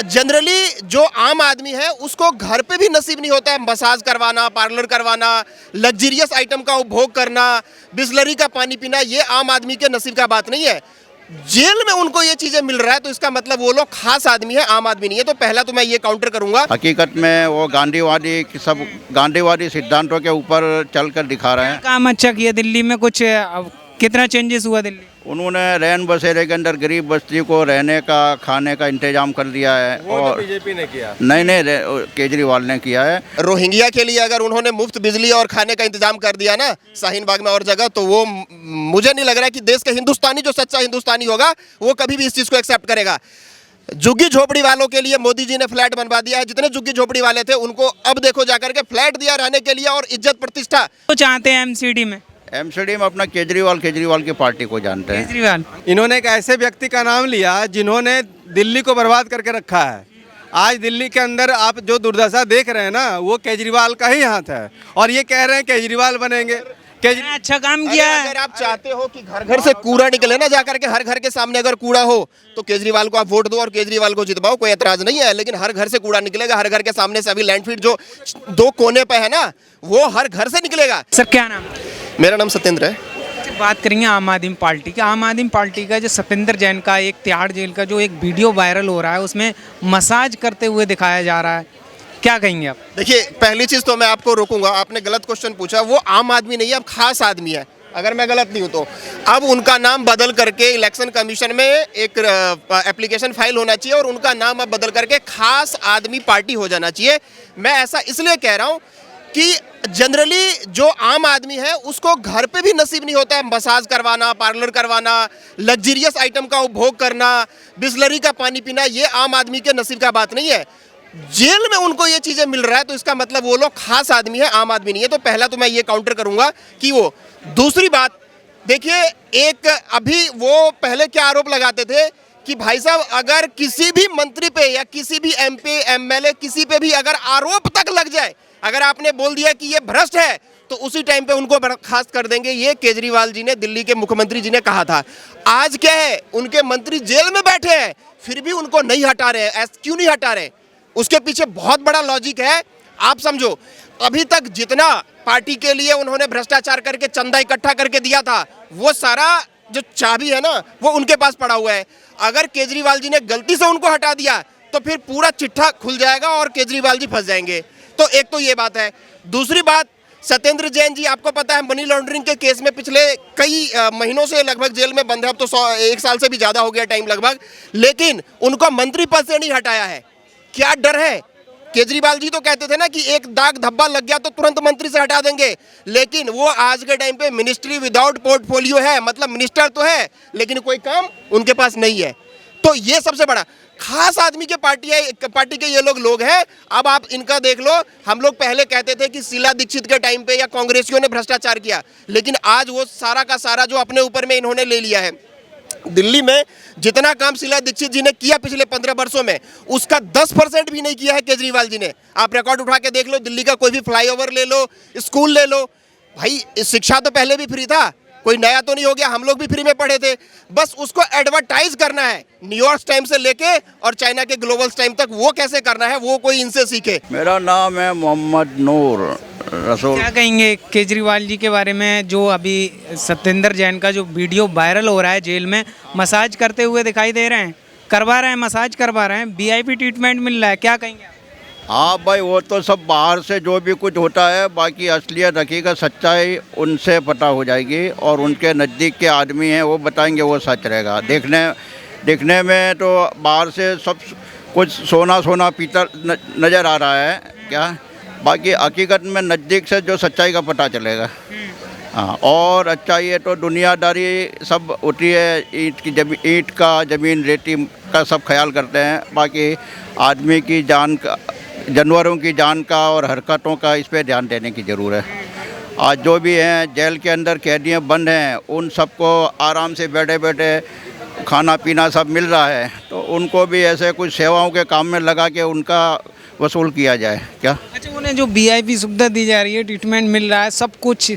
Generally जो आम आदमी है उसको घर पे भी नसीब नहीं होता है मसाज करवाना, पार्लर करवाना, लग्जरियस आइटम का उपभोग करना, बिस्लरी का पानी पीना। ये आम आदमी के नसीब का बात नहीं है। जेल में उनको ये चीजें मिल रहा है तो इसका मतलब वो लोग खास आदमी है, आम आदमी नहीं है। तो पहला तो मैं ये काउंटर करूंगा। हकीकत में वो गांधीवादी सिद्धांतों के ऊपर चलकर दिखा रहे हैं। काम अच्छा किया दिल्ली में, कुछ कितना चेंजेस हुआ दिल्ली? उन्होंने रैन बसेरे के अंदर गरीब बस्ती को रहने का, खाने का इंतजाम कर दिया है। और बीजेपी ने किया नहीं, केजरीवाल ने किया है। रोहिंग्या के लिए अगर उन्होंने मुफ्त बिजली और खाने का इंतजाम कर दिया ना शाहीन बाग में और जगह, तो वो मुझे नहीं लग रहा है कि देश के हिंदुस्तानी जो सच्चा हिंदुस्तानी होगा वो कभी भी इस चीज को एक्सेप्ट करेगा। झुग्गी झोपड़ी वालों के लिए मोदी जी ने फ्लैट बनवा दिया है। जितने झुग्गी झोपड़ी वाले थे उनको अब देखो जाकर के फ्लैट दिया रहने के लिए और इज्जत प्रतिष्ठा। तो चाहते हैं एमसीडी में अपना केजरीवाल की पार्टी को जानते हैं। केजरीवाल इन्होंने एक ऐसे व्यक्ति का नाम लिया जिन्होंने दिल्ली को बर्बाद करके रखा है। आज दिल्ली के अंदर आप जो दुर्दशा देख रहे हैं ना, वो केजरीवाल का ही हाथ है। और ये कह रहे हैं केजरीवाल बनेंगे। अच्छा काम किया है। अगर आप चाहते हो कि घर घर से कूड़ा निकले ना, जाकर के हर घर के सामने अगर कूड़ा हो तो केजरीवाल को आप वोट दो और केजरीवाल को जितवाओ, कोई एतराज नहीं है। लेकिन हर घर से कूड़ा निकलेगा, हर घर के सामने से अभी लैंडफीड जो 2 कोने पे है ना, वो हर घर से निकलेगा। सर क्या नाम? मेरा नाम सत्येंद्र है। बात करेंगे आम आदमी पार्टी की। आम आदमी पार्टी का जो सत्येंद्र जैन का एक तिहाड़ जेल का जो एक वीडियो वायरल हो रहा है, उसमें मसाज करते हुए दिखाया जा रहा है, क्या कहेंगे आप? देखिए, पहली चीज तो मैं आपको रोकूंगा, आपने गलत क्वेश्चन पूछा। वो आम आदमी नहीं है, अब खास आदमी है, अगर मैं गलत नहीं हूं तो। अब उनका नाम बदल करके इलेक्शन कमीशन में एक एप्लीकेशन फाइल होना चाहिए और उनका नाम अब बदल करके खास आदमी पार्टी हो जाना चाहिए। मैं ऐसा इसलिए कह रहा हूं कि जनरली जो आम आदमी है उसको घर पे भी नसीब नहीं होता है मसाज करवाना, पार्लर करवाना, लग्जरियस आइटम का उपभोग करना, बिस्लरी का पानी पीना। ये आम आदमी के नसीब का बात नहीं है। जेल में उनको ये चीजें मिल रहा है तो इसका मतलब वो लोग खास आदमी है, आम आदमी नहीं है। तो पहला तो मैं ये काउंटर करूंगा कि वो। दूसरी बात देखिए, एक अभी वो पहले क्या आरोप लगाते थे कि भाई साहब अगर किसी भी मंत्री पे या किसी भी MP MLA किसी पे भी अगर आरोप तक लग जाए, अगर आपने बोल दिया कि ये भ्रष्ट है, तो उसी टाइम पे उनको बर्खास्त कर देंगे। ये केजरीवाल जी ने, दिल्ली के मुख्यमंत्री जी ने कहा था। आज क्या है, उनके मंत्री जेल में बैठे हैं फिर भी उनको नहीं हटा रहे हैं। क्यों नहीं हटा रहे? उसके पीछे बहुत बड़ा लॉजिक है। आप समझो, अभी तक जितना पार्टी के लिए उन्होंने भ्रष्टाचार करके चंदा इकट्ठा करके दिया था, वो सारा जो चाबी है ना, वो उनके पास पड़ा हुआ है। अगर केजरीवाल जी ने गलती से उनको हटा दिया तो फिर पूरा चिट्ठा खुल जाएगा और केजरीवाल जी फंस जाएंगे। तो एक तो ये बात है। दूसरी बात, सत्येंद्र जैन जी आपको पता है मनी लॉन्ड्रिंग के केस में पिछले कई महीनों से लगभग जेल में बंद है। अब तो 1 साल से भी ज्यादा हो गया टाइम लगभग, लेकिन उनको मंत्री पद से नहीं हटाया है। क्या डर है? केजरीवाल जी तो कहते थे ना कि एक दाग धब्बा लग गया तो तुरंत मंत्री से हटा देंगे, लेकिन वो आज के टाइम पे मिनिस्ट्री विदाउट पोर्टफोलियो है। मतलब मिनिस्टर तो है लेकिन कोई काम उनके पास नहीं है। तो ये सबसे बड़ा खास आदमी के पार्टी के ये लोग हैं। अब आप इनका देख लो। हम लोग पहले कहते थे कि शीला दीक्षित के टाइम पे या कांग्रेसियों ने भ्रष्टाचार किया, लेकिन आज वो सारा का सारा जो अपने ऊपर में इन्होंने ले लिया है। दिल्ली में जितना काम शीला दीक्षित जी ने किया पिछले 15 वर्षों में, उसका 10% भी नहीं किया है केजरीवाल जी ने। आप रिकॉर्ड उठा के देख लो, दिल्ली का कोई भी फ्लाईओवर ले लो, स्कूल ले लो। भाई शिक्षा तो पहले भी फ्री था, कोई नया तो नहीं हो गया। हम लोग भी फ्री में पढ़े थे। बस उसको एडवर्टाइज करना है, न्यूयॉर्क टाइम से लेके और चाइना के ग्लोबल टाइम तक। वो कैसे करना है वो कोई इनसे सीखे। मेरा नाम है मोहम्मद नूर रसूल। क्या कहेंगे केजरीवाल जी के बारे में? जो अभी सत्येंद्र जैन का जो वीडियो वायरल हो रहा है, जेल में मसाज करते हुए दिखाई दे रहे हैं, करवा रहे हैं, मसाज करवा रहे हैं, VIP ट्रीटमेंट मिल रहा है, क्या कहेंगे? हाँ भाई, वो तो सब बाहर से जो भी कुछ होता है, बाकी असलियत हकीकत सच्चाई उनसे पता हो जाएगी और उनके नज़दीक के आदमी हैं वो बताएंगे, वो सच रहेगा। देखने में तो बाहर से सब कुछ सोना पीतल नज़र आ रहा है क्या, बाकी हकीकत में नज़दीक से जो सच्चाई का पता चलेगा। हाँ, और अच्छा ये तो दुनियादारी सब होती है। ईंट का, ज़मीन रेती का सब ख्याल करते हैं, बाकी आदमी की जान का, जानवरों की जान का और हरकतों का इस पे ध्यान देने की ज़रूरत है। आज जो भी हैं जेल के अंदर कैदियाँ बंद हैं, उन सबको आराम से बैठे बैठे खाना पीना सब मिल रहा है, तो उनको भी ऐसे कुछ सेवाओं के काम में लगा के उनका वसूल किया जाए क्या। अच्छा, उन्हें जो VIP सुविधा दी जा रही है, ट्रीटमेंट मिल रहा है, सब कुछ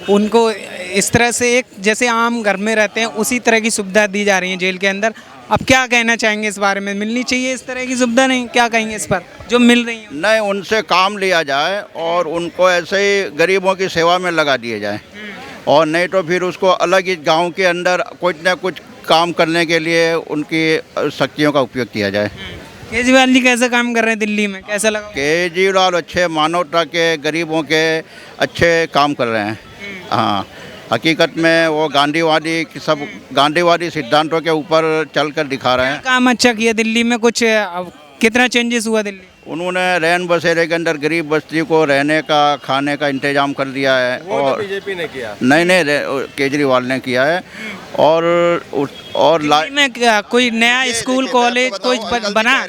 उनको इस तरह से एक जैसे आम घर में रहते हैं उसी तरह की सुविधा दी जा रही है जेल के अंदर, अब क्या कहना चाहेंगे इस बारे में, मिलनी चाहिए इस तरह की सुविधा, नहीं क्या कहेंगे इस पर जो मिल रही है? नहीं, उनसे काम लिया जाए और उनको ऐसे ही गरीबों की सेवा में लगा दिए जाए, और नहीं तो फिर उसको अलग ही गांव के अंदर कुछ न कुछ काम करने के लिए उनकी शक्तियों का उपयोग किया जाए। केजरीवाल जी कैसे काम कर रहे हैं दिल्ली में, कैसा लगा? केजरीवाल अच्छे मानवता के, गरीबों के अच्छे काम कर रहे हैं। हाँ, हकीकत में वो गांधीवादी सिद्धांतों के ऊपर चलकर दिखा रहे हैं। काम अच्छा किया दिल्ली में, कुछ कितना चेंजेस हुआ दिल्ली? उन्होंने रैन बसेरे के अंदर गरीब बस्ती को रहने का, खाने का इंतजाम कर दिया है। और बीजेपी ने किया? नहीं, केजरीवाल ने किया है। और दिल्ली में क्या कोई नया स्कूल कॉलेज कोई बना?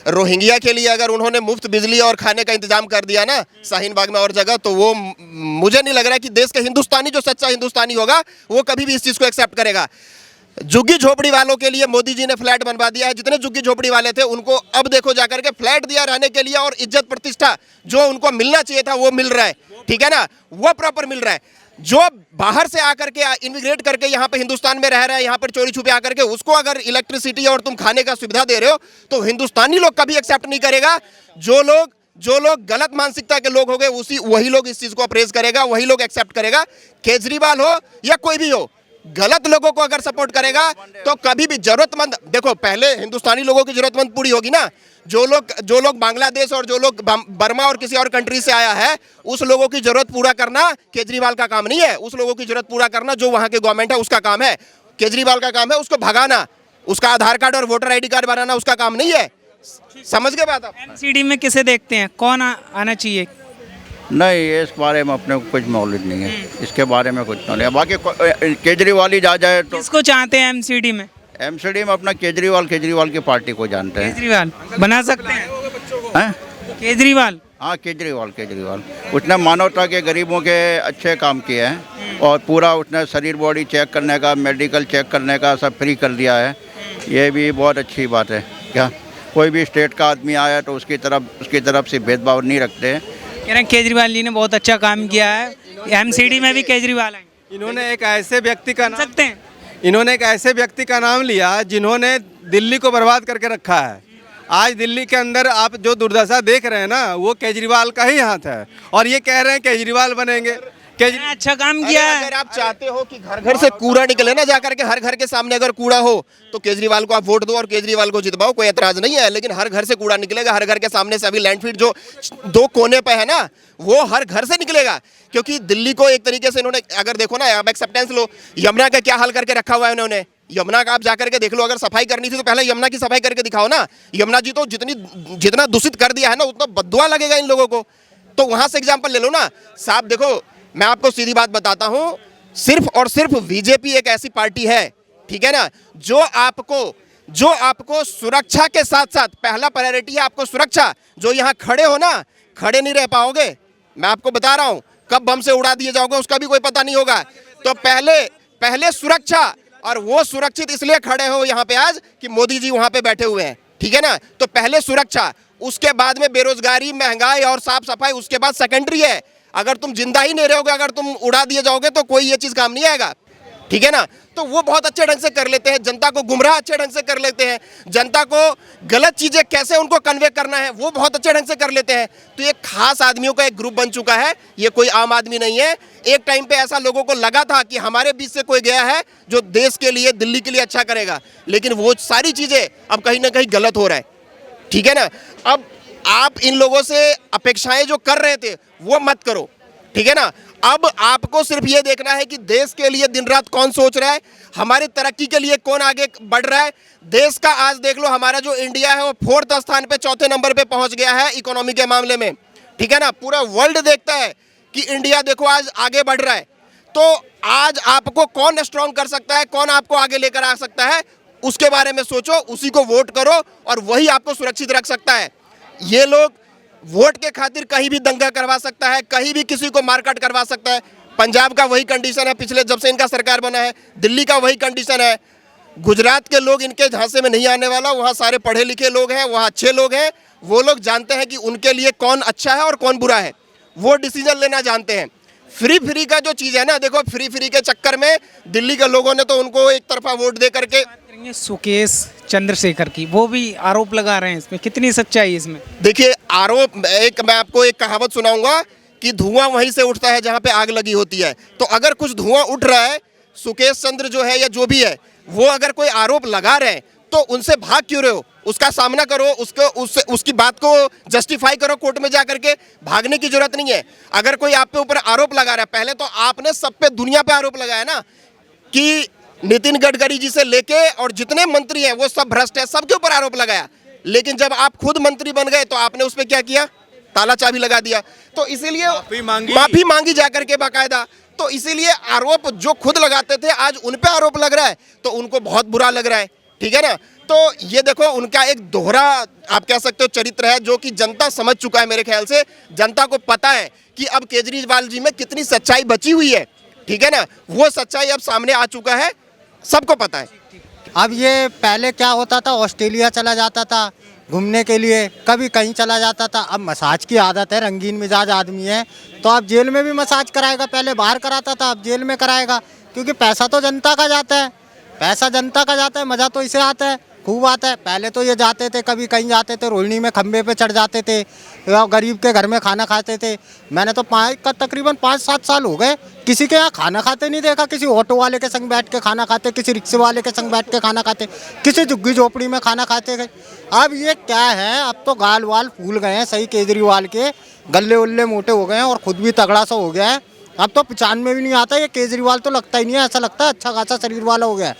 रोहिंग्या के लिए अगर उन्होंने मुफ्त बिजली और खाने का इंतजाम कर दिया ना शाहीन बाग में और जगह, तो वो मुझे नहीं लग रहा कि देश के हिंदुस्तानी, जो सच्चा हिंदुस्तानी होगा, वो कभी भी इस चीज़ को एक्सेप्ट करेगा। झुग्गी झोपड़ी वालों के लिए मोदी जी ने फ्लैट बनवा दिया है। जितने झुग्गी झोपड़ी वाले थे उनको अब देखो जाकर के फ्लैट दिया रहने के लिए, और इज्जत प्रतिष्ठा जो उनको मिलना चाहिए था वो मिल रहा है। ठीक है ना, वो प्रॉपर मिल रहा है। जो बाहर से आकर के इमिग्रेट करके यहाँ पे हिंदुस्तान में रह रहा है, यहाँ पर चोरी छुपे आकर के, उसको अगर इलेक्ट्रिसिटी और तुम खाने का सुविधा दे रहे हो, तो हिंदुस्तानी लोग कभी एक्सेप्ट नहीं करेगा। जो लोग गलत मानसिकता के लोग हो गए, वही लोग इस चीज को अप्रेज करेगा, वही लोग एक्सेप्ट करेगा। केजरीवाल हो या कोई भी हो, गलत लोगों को अगर सपोर्ट करेगा तो कभी भी जरूरतमंद, देखो पहले हिंदुस्तानी लोगों की जरूरतमंद पूरी होगी ना। जो लोग बांग्लादेश और जो लोग बर्मा और किसी और कंट्री से आया है, उस लोगों की जरूरत पूरा करना केजरीवाल का काम नहीं है। उस लोगों की जरूरत पूरा करना जो वहां के गवर्नमेंट है उसका काम है। केजरीवाल का काम है उसको भगाना, उसका आधार कार्ड और वोटर आईडी कार्ड बनाना उसका काम नहीं है। समझ गए बात आप? एमसीडी में किसे देखते हैं, कौन आना चाहिए? नहीं, इस बारे में अपने को कुछ नॉलेज नहीं है, इसके बारे में कुछ नॉलेज है। बाकी केजरीवाल ही जा जाए तो। किसको चाहते हैं एमसीडी में? एमसीडी में अपना केजरीवाल की पार्टी को जानते हैं। केजरीवाल बना सकते हैं? हैं? केजरीवाल? हाँ, केजरीवाल उसने मानवता के, गरीबों के अच्छे काम किए हैं, और पूरा उसने शरीर बॉडी चेक करने का, मेडिकल चेक करने का सब फ्री कर दिया है। ये भी बहुत अच्छी बात है। क्या कोई भी स्टेट का आदमी आया तो उसकी तरफ से भेदभाव नहीं रखते हैं। कह रहे हैं केजरीवाल जी ने बहुत अच्छा काम किया है, एमसीडी में भी केजरीवाल हैं। इन्होंने एक ऐसे व्यक्ति का नाम सकते हैं, इन्होंने एक ऐसे व्यक्ति का नाम लिया जिन्होंने दिल्ली को बर्बाद करके रखा है। आज दिल्ली के अंदर आप जो दुर्दशा देख रहे हैं ना, वो केजरीवाल का ही हाथ है, और ये कह रहे हैं केजरीवाल बनेंगे। अच्छा काम किया है। अगर आप चाहते हो कि घर घर से कूड़ा निकले ना, जाकर के हर घर के सामने अगर कूड़ा हो तो केजरीवाल को आप वोट दो और केजरीवाल को जितवाओ, कोई एतराज नहीं है। लेकिन हर घर से कूड़ा निकलेगा, हर घर के सामने से अभी लैंडफीड जो 2 कोने पे है ना, वो हर घर से निकलेगा। क्योंकि दिल्ली को एक तरीके से इन्होंने, अगर देखो ना, आप एक्सेप्टेंस लो, यमुना का क्या हाल करके रखा हुआ है उन्होंने। यमुना का आप जाकर के देख लो, अगर सफाई करनी थी तो पहले यमुना की सफाई करके दिखाओ ना। यमुना जी तो जितना दूषित कर दिया है ना, उतना बददुआ लगेगा इन लोगों को। तो वहां से एग्जाम्पल ले लो ना साहब। देखो, मैं आपको सीधी बात बताता हूं, सिर्फ और सिर्फ बीजेपी एक ऐसी पार्टी है, ठीक है ना, जो आपको सुरक्षा के साथ साथ, पहला प्रायोरिटी है आपको सुरक्षा। जो यहाँ खड़े हो ना, खड़े नहीं रह पाओगे। मैं आपको बता रहा हूं, कब बम से उड़ा दिए जाओगे उसका भी कोई पता नहीं होगा। तो पहले सुरक्षा, और वो सुरक्षित इसलिए खड़े हो यहाँ पे आज कि मोदी जी वहां पे बैठे हुए हैं, ठीक है ना। तो पहले सुरक्षा, उसके बाद में बेरोजगारी, महंगाई और साफ सफाई, उसके बाद सेकेंडरी है। अगर तुम जिंदा ही नहीं रहोगे, अगर तुम उड़ा दिए जाओगे तो कोई ये चीज काम नहीं आएगा, ठीक है ना। तो वो बहुत अच्छे ढंग से कर लेते हैं, जनता को गुमराह अच्छे ढंग से कर लेते हैं, जनता को गलत चीजें कैसे उनको कन्वे करना है वो बहुत अच्छे ढंग से कर लेते हैं। तो ये खास आदमियों का एक ग्रुप बन चुका है, ये कोई आम आदमी नहीं है। एक टाइम पे ऐसा लोगों को लगा था कि हमारे बीच से कोई गया है जो देश के लिए, दिल्ली के लिए अच्छा करेगा, लेकिन वो सारी चीजें अब कहीं ना कहीं गलत हो रहा है, ठीक है ना। अब आप इन लोगों से अपेक्षाएं जो कर रहे थे वो मत करो, ठीक है ना। अब आपको सिर्फ ये देखना है कि देश के लिए दिन रात कौन सोच रहा है, हमारी तरक्की के लिए कौन आगे बढ़ रहा है। देश का आज देख लो, हमारा जो इंडिया है वो 4th स्थान पे, 4थे नंबर पे पहुंच गया है इकोनॉमी के मामले में, ठीक है ना। पूरा वर्ल्ड देखता है कि इंडिया देखो आज आगे बढ़ रहा है। तो आज आपको कौन स्ट्रॉन्ग कर सकता है, कौन आपको आगे लेकर आ सकता है, उसके बारे में सोचो, उसी को वोट करो, और वही आपको सुरक्षित रख सकता है। ये लोग वोट के खातिर कहीं भी दंगा करवा सकता है, कहीं भी किसी को मारकाट करवा सकता है। पंजाब का वही कंडीशन है पिछले, जब से इनका सरकार बना है। दिल्ली का वही कंडीशन है। गुजरात के लोग इनके झांसे में नहीं आने वाला, वहाँ सारे पढ़े लिखे लोग हैं, वहाँ अच्छे लोग हैं, वो लोग जानते हैं कि उनके लिए कौन अच्छा है और कौन बुरा है, वो डिसीजन लेना जानते हैं। फ्री का जो चीज़ है ना, देखो फ्री के चक्कर में दिल्ली के लोगों ने तो उनको एक तरफा वोट दे करके करेंगे सुकेश चंद्रशेखर की, वो भी आरोप लगा रहे हैं इसमें, कितनी सच्चाई है इसमें? देखिए आरोप, मैं आपको एक कहावत सुनाऊंगा कि धुआं वहीं से उठता है जहां पे आग लगी होती है। तो अगर कुछ धुआं उठ रहा है, सुकेश चंद्र जो है या जो भी है, वो अगर कोई आरोप लगा रहे हैं तो उनसे भाग क्यों रहे हो? उसका सामना करो, उसकी बात को जस्टिफाई करो कोर्ट में जा करके। भागने की जरूरत नहीं है। अगर कोई आप पे ऊपर आरोप लगा रहा है, पहले तो आपने सब पे दुनिया पे आरोप लगाया ना कि नितिन गडकरी जी से लेके और जितने मंत्री हैं वो सब भ्रष्ट है, सबके ऊपर आरोप लगाया। लेकिन जब आप खुद मंत्री बन गए तो आपने उस पर क्या किया? ताला चाबी लगा दिया। तो इसीलिए माफी मांगी जाकर के बाकायदा। तो इसीलिए आरोप जो खुद लगाते थे आज उन पे आरोप लग रहा है तो उनको बहुत बुरा लग रहा है, ठीक है ना। तो ये देखो उनका एक दोहरा आप कह सकते हो चरित्र है जो कि जनता समझ चुका है। मेरे ख्याल से जनता को पता है कि अब केजरीवाल जी में कितनी सच्चाई बची हुई है, ठीक है ना। वो सच्चाई अब सामने आ चुका है, सबको पता है। अब ये पहले क्या होता था, ऑस्ट्रेलिया चला जाता था घूमने के लिए, कभी कहीं चला जाता था। अब मसाज की आदत है, रंगीन मिजाज आदमी है, तो अब जेल में भी मसाज कराएगा। पहले बाहर कराता था, अब जेल में कराएगा, क्योंकि पैसा तो जनता का जाता है, पैसा जनता का जाता है, मज़ा तो इसे आता है, खूब आता है। पहले तो ये जाते थे, कभी कहीं जाते थे, रोहिणी में खंबे पे चढ़ जाते थे या गरीब के घर में खाना खाते थे। मैंने तो तकरीबन 5-7 साल हो गए किसी के यहाँ खाना खाते नहीं देखा। किसी ऑटो वाले के संग बैठ के खाना खाते, किसी रिक्शे वाले के संग बैठ के खाना खाते, किसी झुग्गी झोपड़ी में खाना खाते गए। अब ये क्या है, अब तो गाल वाल फूल गए हैं सही केजरीवाल के, गले उल्ले मोटे हो गए हैं और ख़ुद भी तगड़ा सा हो गया है। अब तो 95 भी नहीं आता ये केजरीवाल, तो लगता ही नहीं है, ऐसा लगता है अच्छा खासा शरीर वाला हो गया है।